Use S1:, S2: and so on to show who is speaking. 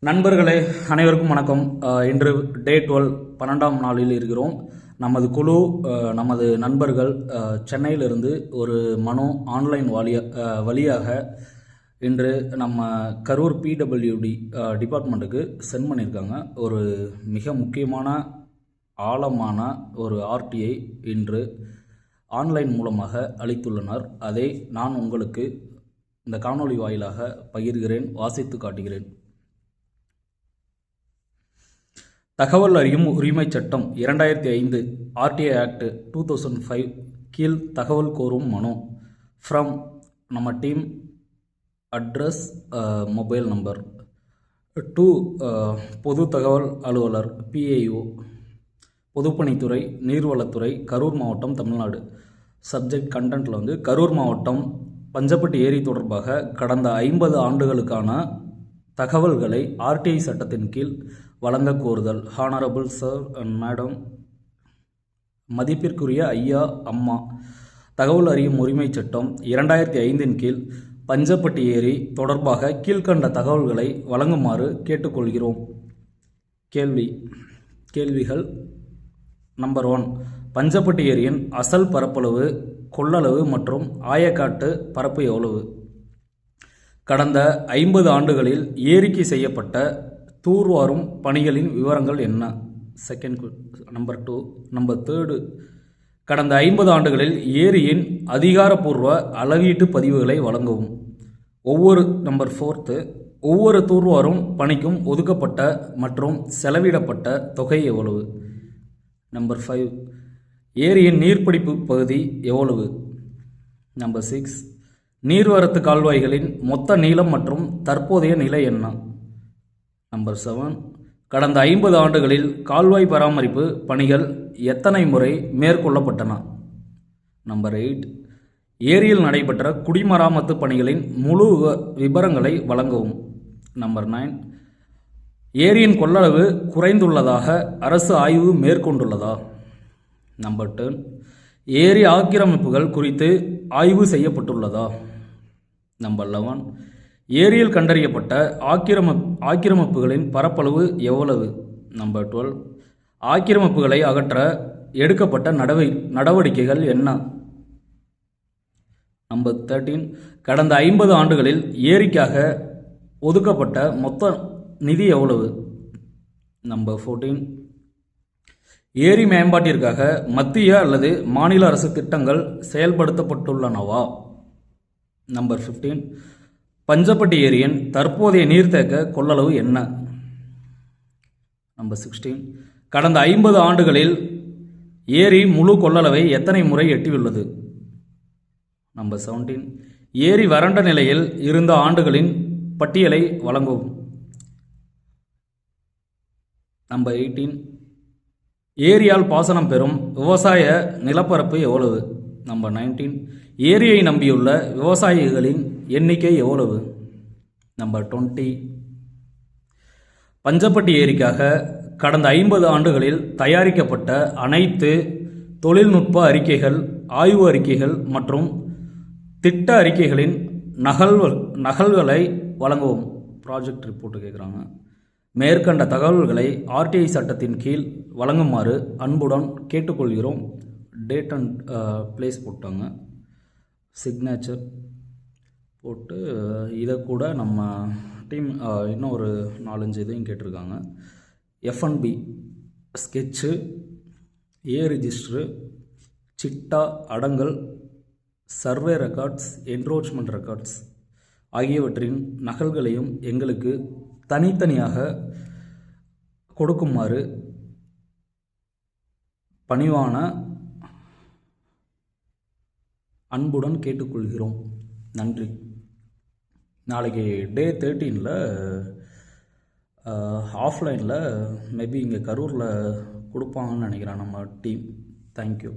S1: நண்பர்களே அனைவருக்கும் வணக்கம். இன்று டே 12 12ஆம் நாளில் இருக்கிறோம். நமது குழு நமது நண்பர்கள் சென்னையிலிருந்து ஒரு மனு ஆன்லைன் வழியாக இன்று நம்ம கரூர் பிடபிள்யூடி டிபார்ட்மெண்ட்டுக்கு சென்ட் பண்ணியிருக்காங்க. ஒரு மிக முக்கியமான ஆழமான ஒரு ஆர்டிஐ இன்று ஆன்லைன் மூலமாக அளித்துள்ளனர். அதை நான் உங்களுக்கு இந்த காணொளி வாயிலாக பகிர்கிறேன், வாசித்து காட்டுகிறேன். தகவல் அறியும் உரிமைச் சட்டம் 2005 ஆர்டிஐ ஆக்ட் 2005 கீழ் தகவல் கோரும் மனு ஃப்ரம் நம்ம team address mobile number to பொது தகவல் அலுவலர் பிஐஓ பொதுப்பணித்துறை நீர்வளத்துறை கரூர் மாவட்டம் தமிழ்நாடு. சப்ஜெக்ட் கண்டென்ட்டில் கரூர் மாவட்டம் பஞ்சப்பட்டி ஏரி தொடர்பாக கடந்த 50 ஆண்டுகளுக்கான தகவல்களை ஆர்டிஐ சட்டத்தின் கீழ் வழங்க கோருதல். ஹானரபிள் சார் அண்ட் மேடம், மதிப்பிற்குரிய ஐயா அம்மா, தகவல் அறியும் உரிமை சட்டம் 2005 கீழ் பஞ்சப்பட்டி ஏரி தொடர்பாக கீழ்கண்ட தகவல்களை வழங்குமாறு கேட்டுக்கொள்கிறோம். கேள்விகள். நம்பர் 1, பஞ்சப்பட்டி ஏரியின் அசல் பரப்பளவு, கொள்ளளவு மற்றும் ஆயக்காட்டு பரப்பு எவ்வளவு? கடந்த 50 ஆண்டுகளில் ஏரிக்கு செய்யப்பட்ட தூர்வாரும் பணிகளின் விவரங்கள் என்ன? நம்பர் 2. நம்பர் 3, கடந்த 50 ஆண்டுகளில் ஏரியின் அதிகாரப்பூர்வ அளவீட்டு பதிவுகளை வழங்கவும். நம்பர் 4, ஒவ்வொரு தூர்வாரும் பணிக்கும் ஒதுக்கப்பட்ட மற்றும் செலவிடப்பட்ட தொகை எவ்வளவு? நம்பர் 5, ஏரியின் நீர்பிடிப்பு பகுதி எவ்வளவு? நம்பர் 6, நீர்வரத்து கால்வாய்களின் மொத்த நீளம் மற்றும் தற்போதைய நிலை என்ன? நம்பர் 7, கடந்த 50 ஆண்டுகளில் கால்வாய் பராமரிப்பு பணிகள் எத்தனை முறை மேற்கொள்ளப்பட்டன? நம்பர் 8, ஏரியில் நடைபெற்ற குடிமராமத்து பணிகளின் முழு விபரங்களை வழங்கவும். நம்பர் 9, ஏரியின் கொள்ளளவு குறைந்துள்ளதாக அரசு ஆய்வு மேற்கொண்டுள்ளதா? நம்பர் 10, ஏரி ஆக்கிரமிப்புகள் குறித்து ஆய்வு செய்யப்பட்டுள்ளதா? நம்பர் 11, ஏரியில் கண்டறியப்பட்ட ஆக்கிரமிப்புகளின் பரப்பளவு எவ்வளவு? நம்பர் 12, ஆக்கிரமிப்புகளை அகற்ற எடுக்கப்பட்ட நடவடிக்கைகள் என்ன? நம்பர் 13, கடந்த 50 ஆண்டுகளில் ஏரிக்காக ஒதுக்கப்பட்ட மொத்த நிதி எவ்வளவு? நம்பர் 14, ஏரி மேம்பாட்டிற்காக மத்திய அல்லது மாநில அரசு திட்டங்கள் செயல்படுத்தப்பட்டுள்ளனவா? நம்பர் 15, பஞ்சப்பட்டி ஏரியின் தற்போதைய நீர்த்தேக்க கொள்ளளவு என்ன? நம்பர் 16, கடந்த 50 ஆண்டுகளில் ஏரி முழு கொள்ளளவை எத்தனை முறை எட்டியுள்ளது? நம்பர் 17, ஏரி வறண்ட நிலையில் இருந்த ஆண்டுகளின் பட்டியலை வழங்கவும். நம்பர் 18, ஏரியால் பாசனம் பெறும் விவசாய நிலப்பரப்பு எவ்வளவு? நம்பர் 19, ஏரியை நம்பியுள்ள விவசாயிகளின் எண்ணிக்கை எவ்வளவு? நம்பர் 20, பஞ்சப்பட்டி ஏரிக்காக கடந்த 50 ஆண்டுகளில் தயாரிக்கப்பட்ட அனைத்து தொழில்நுட்ப அறிக்கைகள், ஆய்வு அறிக்கைகள் மற்றும் திட்ட அறிக்கைகளின் நகல்களை வழங்கவும். ப்ராஜெக்ட் ரிப்போர்ட்டு கேட்குறாங்க. மேற்கண்ட தகவல்களை ஆர்டிஐ சட்டத்தின் கீழ் வழங்குமாறு அன்புடன் கேட்டுக்கொள்கிறோம். டேட் அண்ட் பிளேஸ் போட்டாங்க, சிக்னேச்சர் போட்டு இதை கூட நம்ம டீம் இன்னும் ஒரு 4-5 இதையும் கேட்டிருக்காங்க. எஃப்என்பி ஸ்கெட்சு, ஏ ரிஜிஸ்ட்ரு, சிட்டா, அடங்கல், சர்வே ரெக்கார்ட்ஸ், என்ரோச்மெண்ட் ரெக்கார்ட்ஸ் ஆகியவற்றின் நகல்களையும் எங்களுக்கு தனித்தனியாக கொடுக்குமாறு பணிவான அன்புடன் கேட்டுக்கொள்கிறோம். நன்றி. நாளைக்கு டே 13ல் ஆஃப்லைனில் மேபி இங்கே கரூரில் கொடுப்பாங்கன்னு நினைக்கிறேன் நம்ம டீம். தேங்க்யூ.